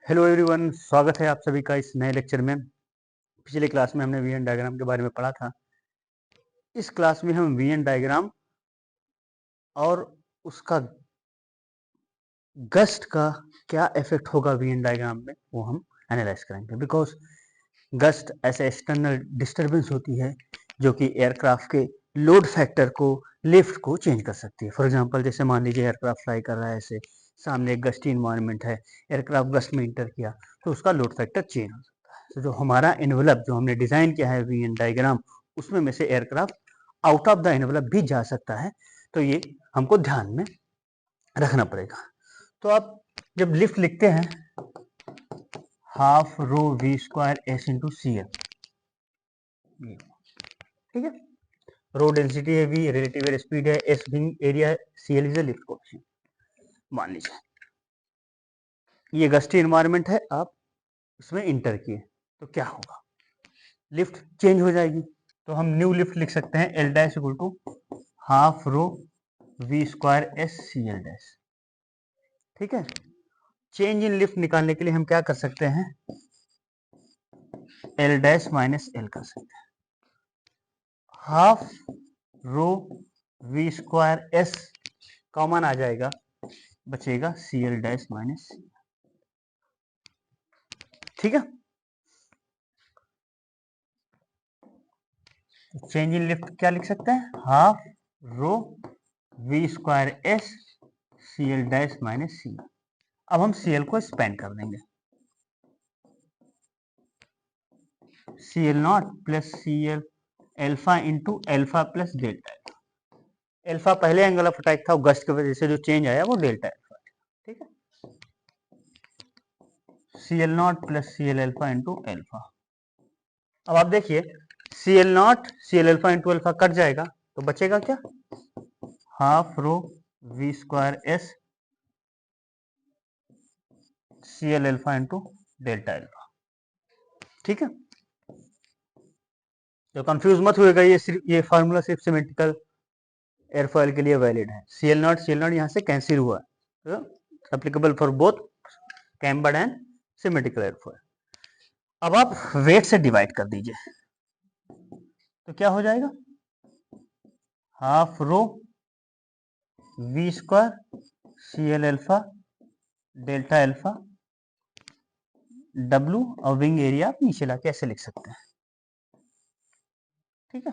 Hello everyone, स्वागत है आप सभी का इस नए लेक्चर में। पिछले क्लास में हमने वीएन डायग्राम के बारे में पढ़ा था। इस क्लास में हम वीएन डायग्राम और उसका गस्ट का क्या इफेक्ट होगा वीएन डायग्राम में वो हम एनालाइज करेंगे। बिकॉज गस्ट ऐसे एक्सटर्नल डिस्टर्बेंस होती है जो कि एयरक्राफ्ट के लोड फैक्टर को, लिफ्ट को चेंज कर सकती है। फॉर एग्जांपल, जैसे मान लीजिए एयरक्राफ्ट फ्लाई कर रहा है, ऐसे सामने एक गस्टी इन्वायरमेंट है, एयरक्राफ्ट गस्ट में इंटर किया तो उसका लोड फैक्टर चेंज हो सकता है। तो जो हमारा एनवलप जो हमने डिजाइन किया है वीएन डायग्राम, उसमें में से aircraft out of the envelope भी जा सकता है। तो ये हमको ध्यान में रखना पड़ेगा। तो आप जब लिफ्ट लिखते हैं, half rho V square S into C L, ठीक है। रो डेंसिटी है वी, रिलेटिव एयर स्पीड है एस, विंग एरिया है, C L is lift coefficient. मान लीजिए ये गस्टी एनवायरनमेंट है, आप इसमें इंटर किए तो क्या होगा, लिफ्ट चेंज हो जाएगी। तो हम न्यू लिफ्ट लिख सकते हैं L dash equal to half rho V square S C L dash, ठीक है। चेंज इन लिफ्ट निकालने के लिए हम क्या कर सकते हैं, एल डैश माइनस एल कर सकते हैं। Half rho V square S common आ जाएगा, बचेगा सी एल डैश माइनस, ठीक है। चेंज इन लिफ्ट क्या लिख सकते हैं, half rho V square S C L dash minus C. अब हम सी एल को स्पेंड कर देंगे, C L naught plus C L alpha into alpha plus delta alpha. Alpha पहले एंगल ऑफ अटैक था, गस्ट की वजह से जो चेंज आया वो डेल्टा एल्फा, ठीक है। C L naught plus C L alpha into alpha. अब आप देखिए C L naught C L alpha into alpha cut जाएगा तो बचेगा क्या, half rho V square S C L alpha into delta alpha, ठीक है। तो कंफ्यूज मत होएगा, ये फार्मूला सिर्फ सिमेट्रिकल एयरफॉयल के लिए वैलिड है। सी एल नॉट यहाँ से कैंसिल हुआ, तो applicable for both cambered and symmetrical airfoil. अब आप वेट से डिवाइड कर दीजिए तो क्या हो जाएगा, half rho V square C L alpha delta alpha W, और विंग एरिया आप नीचे लाके ऐसे लिख सकते हैं, ठीक है।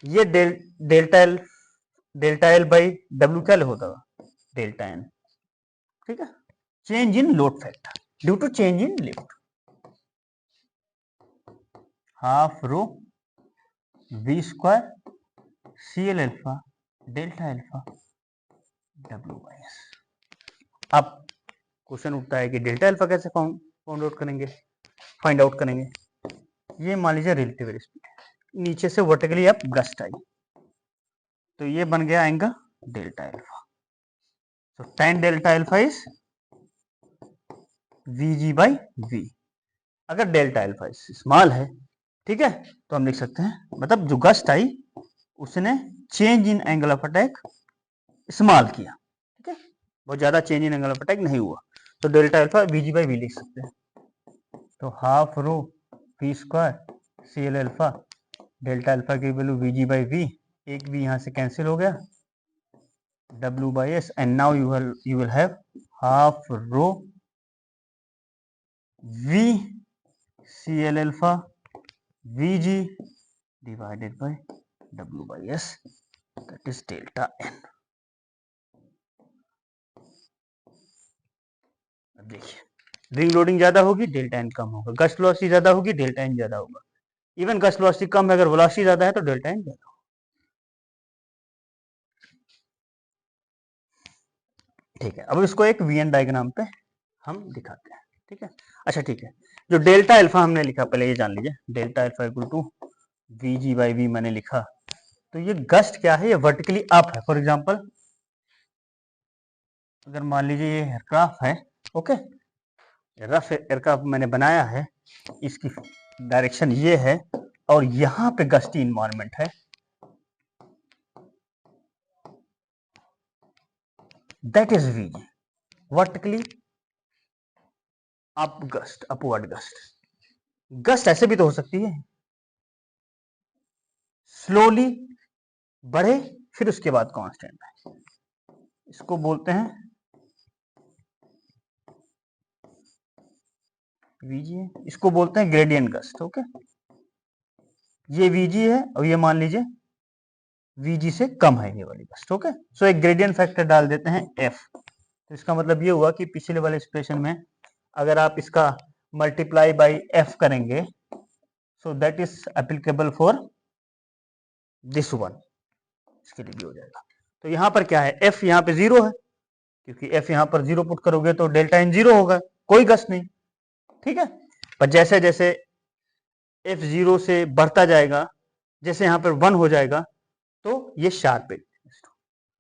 ये डेल्टा एल बाई डब्लू क्या होता है, डेल्टा एन, ठीक है। Change in load factor due to change in lift, half rho V square C L alpha delta alpha W by S. अब क्वेश्चन उठता है कि डेल्टा एल्फा कैसे फाइंड आउट करेंगे, ये मान लीजिए रिलेटिव स्पीड, नीचे से वर्टिकली अब गस्ट आई तो ये बन गया एंगल डेल्टा एल्फा। तो tan delta alpha is V G by V. अगर डेल्टा एल्फा स्मॉल है, ठीक है, तो हम लिख सकते हैं, मतलब जो गस्ट आई उसने change in angle of attack small किया, ठीक है, बहुत ज्यादा change in angle of attack नहीं हुआ, तो delta alpha V G by V लिख सकते हैं। तो half rho V square C L alpha delta alpha की value V G by V, एक भी यहाँ से कैंसिल हो गया, W by S, and now you will have half rho V CL alpha VG divided by W by S, that is delta N. अब देखिए ring loading ज्यादा होगी डेल्टा एन कम होगा, गस्ट वेलोसिटी ज्यादा होगी डेल्टा एन ज्यादा होगा, even gust velocity कम है अगर वेलोसिटी ज्यादा है तो डेल्टा एन ज्यादा होगा, ठीक है। अब इसको एक वीएन डायग्राम पे हम दिखाते हैं, ठीक है। अच्छा ठीक है, जो डेल्टा अल्फा हमने लिखा पहले ये जान लीजिए, delta alpha equal to V G by V मैंने लिखा, तो ये गस्ट क्या है, ये वर्टिकली अप है। फॉर एग्जांपल अगर मान लीजिए ये एयरक्राफ्ट है, ओके, रफ एयरक्राफ्ट मैंने बनाया है, इसकी डायरेक्शन ये है और यहाँ पे गस्टी इन्वायरमेंट है, that is V, vertically up gust, upward gust. Gust ऐसे भी तो हो सकती है, स्लोली बढ़े फिर उसके बाद कांस्टेंट है, इसको बोलते हैं वीजी, इसको बोलते हैं ग्रेडियंट गस्ट। ओके, ये वीजी है और ये मान लीजिए वीजी से कम है ये वाली गस्ट। ओके, सो एक ग्रेडियंट फैक्टर डाल देते हैं एफ। तो इसका मतलब ये हुआ कि पिछले वाले एक्सप्रेशन में अगर आप इसका मल्टीप्लाई बाय एफ करेंगे, so that is applicable for this one, इसके लिए भी हो जाएगा। तो यहाँ पर क्या है, एफ यहाँ पे 0 है, क्योंकि एफ यहाँ पर 0 पुट करोगे तो डेल्टा इन 0 होगा, कोई गस्ट नहीं। ठीक है, पर जैसे जैसे एफ 0 से बढ़ता जाएगा, जैसे यहाँ पर 1 हो जाएगा तो ये शार्प है,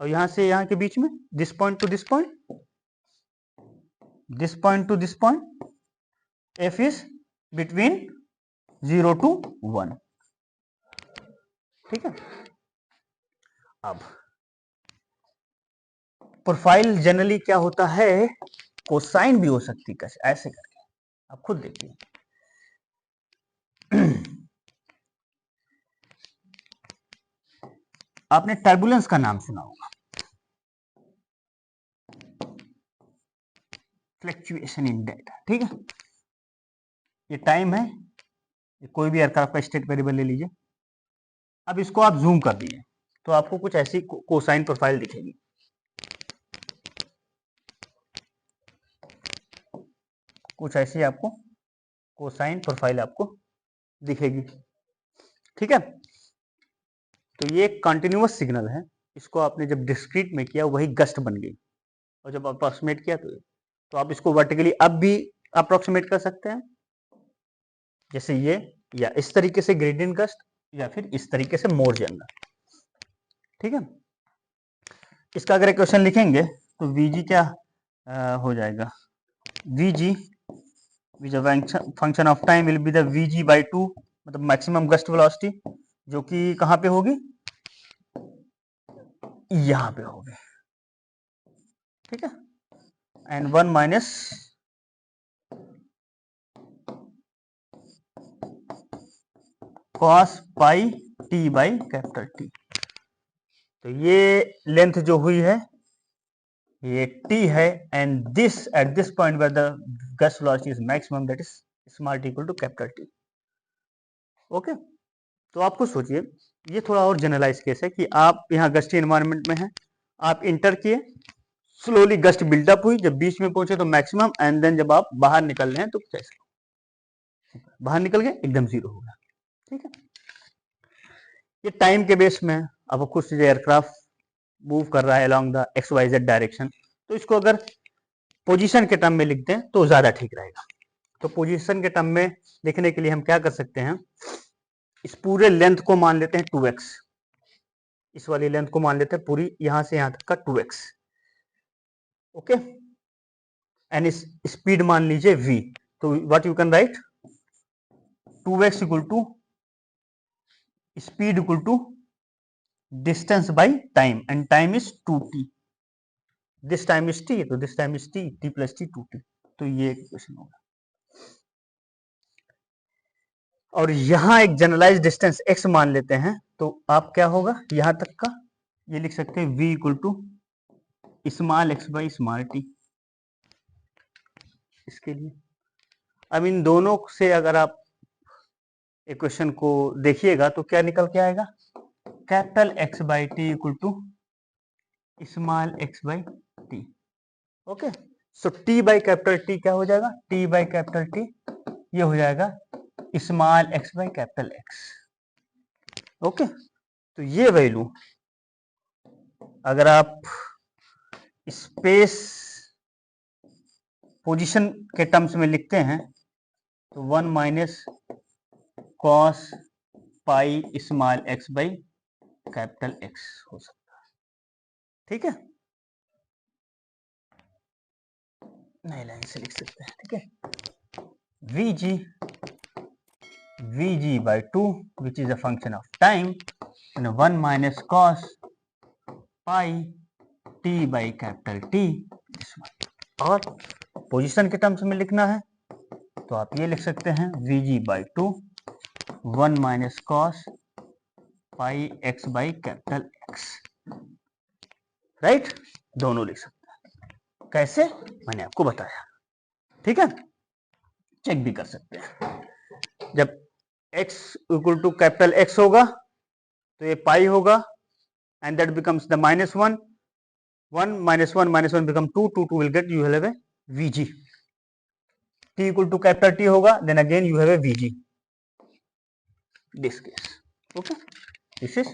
और यहाँ से यहाँ के बीच में this point two this point, this point two this point, F is between 0 to 1। ठीक है, अब प्रोफाइल जनरली क्या होता है, कोसाइन भी हो सकती है, कैसे ऐसे करके आप खुद देखिए। आपने टर्बुलेंस का नाम सुना होगा, फ्लक्चुएशन इन डेटा। ठीक है, ये टाइम है, ये कोई भी एयरक्राफ्ट का स्टेट वेरिएबल ले लीजिए। अब इसको आप जूम कर दिए तो आपको कुछ ऐसी कोसाइन प्रोफाइल दिखेगी। कुछ ऐसी आपको कोसाइन प्रोफाइल आपको दिखेगी। ठीक है, तो ये कंटिन्यूअस सिग्नल है, इसको आपने जब डिस्क्रीट में किया वही गस्ट बन गई, और जब अप्रोक्सीमेट किया तो आप इसको वर्टिकली अब भी अप्रोक्सीमेट कर सकते हैं, जैसे ये, या इस तरीके से ग्रेडियंट गस्ट, या फिर इस तरीके से मोर जनरल। ठीक है, इसका अगर इक्वेशन लिखेंगे तो वीजी क्या हो जाएगा, VG which function of time will be the VG by 2, मतलब मैक्सिमम गस्ट वेलोसिटी, जो कि कहां पे होगी, यहां पे होगी। ठीक है, and 1 minus cos pi T by capital T. तो ये लेंथ जो हुई है ये t है, and this at this point where the gust velocity is maximum, that is small t equal to capital T। Okay, तो आप खुद सोचिए, ये थोड़ा और जनरलाइज केस है कि आप यहाँ गस्टी एनवायरनमेंट में हैं, आप इंटर किए, स्लोली गस्ट बिल्डअप हुई, जब बीच में पहुंचे तो मैक्सिमम, एंड देन जब आप बाहर निकल रहे हैं तो कुछ ऐसा, बाहर निकल गए एकदम 0 हो गया। ठीक है, ये टाइम के बेस में अब खुद से एयरक्राफ्ट मूव कर रहा है अलॉन्ग द XYZ डायरेक्शन, तो इसको अगर पोजीशन के टर्म में लिख दें तो ज्यादा ठीक रहेगा। तो पोजीशन के टर्म में लिखने के लिए हम क्या कर सकते हैं, इस पूरे लेंथ को मान लेते हैं 2x, इस वाली लेंथ को मान लेते हैं पूरी यहां से यहां तक का 2x। ओके, एंड इस स्पीड मान लीजिए v, तो what you can write 2x equal to speed equal to distance by time, and time is 2t, this time is t, तो this time is t plus t 2t। तो ये equation होगा, और यहां एक जनरलाइज डिस्टेंस x मान लेते हैं, तो आप क्या होगा यहां तक का, ये लिख सकते हैं v equal to small x by small t। इसके लिए अब इन दोनों से अगर आप इक्वेशन को देखिएगा तो क्या निकल के आएगा, capital X by T equal to small x by T. Okay, so t by capital T क्या हो जाएगा, t बाई कैपिटल टी, ये हो जाएगा small x by capital x। Okay, तो ये वैल्यू अगर आप स्पेस पोजीशन के टर्म्स में लिखते हैं तो 1 minus cos pi small x by capital x हो सकता है। ठीक है, नई लाइन से लिख सकते हैं। ठीक है, vg by 2 which is a function of time, and 1 minus cos pi t by capital T, और पोजीशन के टर्म्स में लिखना है तो आप ये लिख सकते हैं Vg/2 1 minus cos pi x by capital X, right. दोनों लिख सकते हैं। कैसे, मैंने आपको बताया, ठीक है। चेक भी कर सकते हैं। जब x equal to capital X होगा तो ये पाई होगा, and that becomes the -1, 1 minus 1 minus 1 become 2, 2 will get, you will have a Vg. T equal to capital T होगा, then again you have a Vg. This case, okay, this is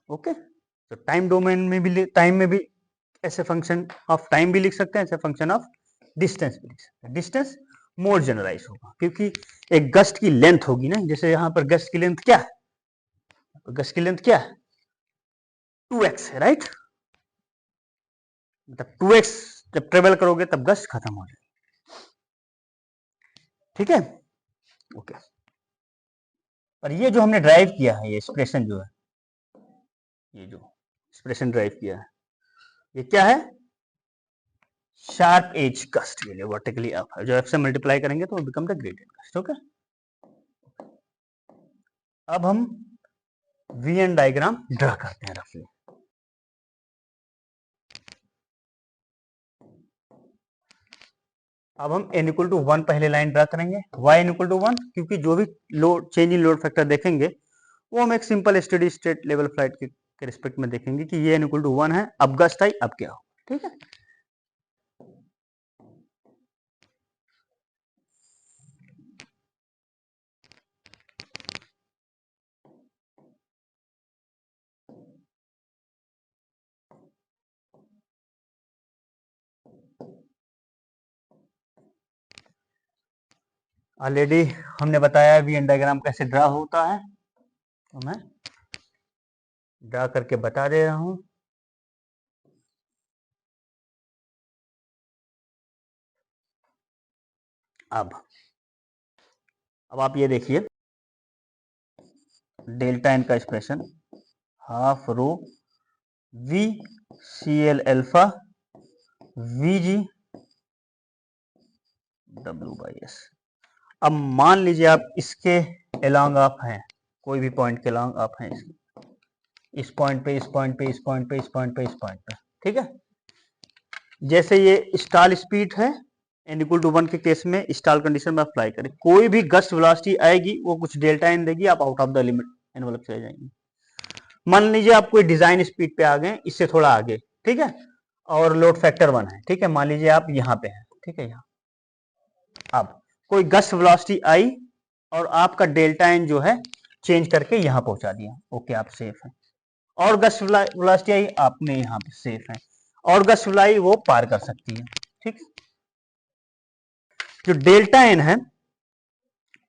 okay. तो time domain में भी, time में भी ऐसे function of time भी लिख सकते हैं, ऐसे फंक्शन ऑफ डिस्टेंस भी लिख सकते हैं। डिस्टेंस मोर जनरलाइज होगा क्योंकि एक गस्ट की लेंथ होगी ना, जैसे यहाँ पर गस्ट की लेंथ क्या है, गस्ट की लेंथ क्या है 2x है, राइट। मतलब 2x जब ट्रेवल करोगे तब गस्ट खत्म हो जाएगी, ठीक है, ओके। पर ये जो हमने ड्राइव किया है, ये एक्सप्रेशन जो है, ये जो एक्सप्रेशन ड्राइव किया है, ये क्या है, शार्प एज गस्ट के लिए वर्टिकली अप है, जो f से मल्टीप्लाई करेंगे तो become the gradient gust, okay. अब हम वीएन डायग्राम ड्रा करते हैं रफली। अब हम n इक्वल टू 1 पहले लाइन ड्रा करेंगे, y इक्वल टू 1, क्योंकि जो भी load change in load factor देखेंगे वो हम एक simple steady state level flight के रिस्पेक्ट में देखेंगे कि ये n इक्वल टू 1 है, अब गस्ट आई, अब क्या हो, ठीक है। ऑलरेडी हमने बताया वीएन डायग्राम कैसे ड्रा होता है, तो मैं ड्रा करके बता दे रहा हूं। अब आप ये देखिए, डेल्टा एन का expression half rho V C L alpha V G W/S। अब मान लीजिए आप इसके एलॉन्ग आप हैं, कोई भी पॉइंट के एलॉन्ग आप हैं, इस पॉइंट पे, इस पॉइंट पे, इस पॉइंट पे, इस पॉइंट पे, इस पॉइंट पे, ठीक है। जैसे ये स्टाल स्पीड है, n इक्वल टू 1 के केस में स्टाल कंडीशन में अप्लाई करें, कोई भी गस्ट वेलोसिटी आएगी वो कुछ डेल्टा एन देगी, आप out of the limit envelope चले जाएंगे। मान लीजिए आप कोई डिजाइन स्पीड पे आ गए, इससे थोड़ा आगे, ठीक है, और लोड फैक्टर 1 है, ठीक है। मान लीजिए आप यहाँ पे हैं, ठीक है, यहाँ अब कोई गस्ट वेलोसिटी आई और आपका डेल्टा एन जो है चेंज करके यहाँ पहुंचा दिया, ओके, आप सेफ हैं। और गस्ट वेलोसिटी आई, आपने यहाँ पे सेफ है, और गस्ट वेलोसिटी वो पार कर सकती है, ठीक। जो डेल्टा एन है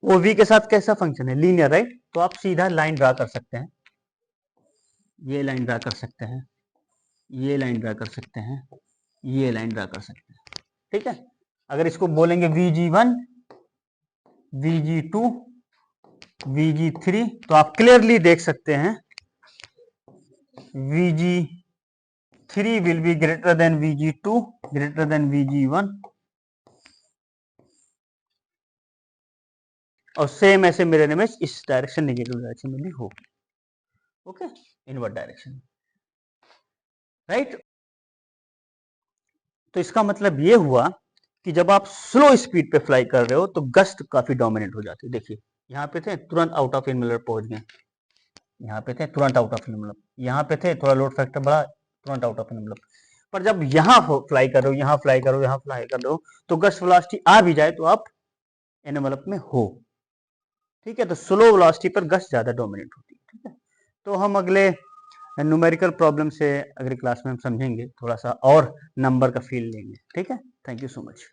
वो v के साथ कैसा फंक्शन है, लीनियर, राइट। तो आप सीधा लाइन ड्रा कर सकते हैं, ये लाइन ड्रा कर सकते हैं, ये लाइन ड्रा कर सकते हैं, ये लाइन ड्रा कर सकते हैं, ठीक है। अगर इसको बोलेंगे Vg1, Vg2, Vg3, तो आप क्लियरली देख सकते हैं Vg3 will be greater than Vg2, greater than Vg1, और सेम ऐसे मिरर इमेज इस डायरेक्शन नेगेटिव डायरेक्शन में भी होगी, ओके, इनवर्ट डायरेक्शन, राइट। तो इसका मतलब ये हुआ कि जब आप स्लो स्पीड पे फ्लाई कर रहे हो तो गस्ट काफी डोमिनेंट हो जाती है। देखिए यहाँ पे थे, तुरंत आउट ऑफ इनवेलप पहुंच गए, यहाँ पे थे, तुरंत आउट ऑफ इनवेलप, यहाँ पे थे, थोड़ा लोड फैक्टर बढ़ा, तुरंत आउट ऑफ इनवेलप। पर जब यहाँ फ्लाई कर रहे हो, यहाँ फ्लाई करो, यहाँ फ्लाई कर रहे हो, तो गस्ट वेलोसिटी आ भी जाए तो आप एनवेलप में हो, ठीक है। तो स्लो वेलोसिटी पर गस्ट ज्यादा डोमिनेट होती है, ठीक है। तो हम अगले न्यूमेरिकल प्रॉब्लम से अगली क्लास में हम समझेंगे, थोड़ा सा और नंबर का फील लेंगे, ठीक है। Thank you so much.